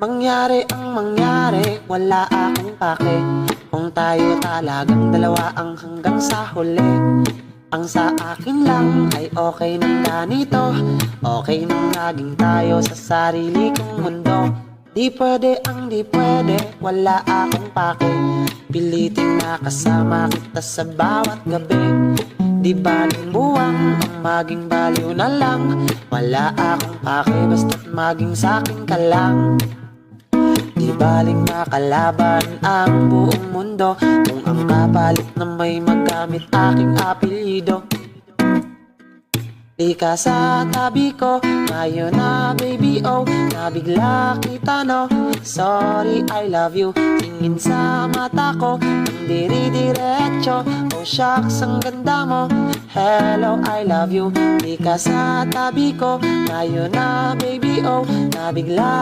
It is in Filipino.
Mangyari ang mangyari, wala akong pake. Kung tayo talagang dalawa ang hanggang sa huli. Ang sa akin lang ay okay nang ganito. Okay nang naging tayo sa sarili kong mundo. Di pwede ang di pwede, wala akong pake. Piliting nakasama kita sa bawat gabi. Di baling buwang ang maging baliw na lang. Wala akong pake basta't maging sakin ka lang. Di baling makalaban ang buong mundo kung ang kapalit na may magamit aking apelyido. Di ka sa tabi ko, ngayon na baby oh, nabigla kita no. Sorry I love you, tingin sa mata ko, ang diri-diretso. Oh shucks, ang ganda mo, hello I love you. Di ka sa tabi ko, ngayon na baby oh, nabigla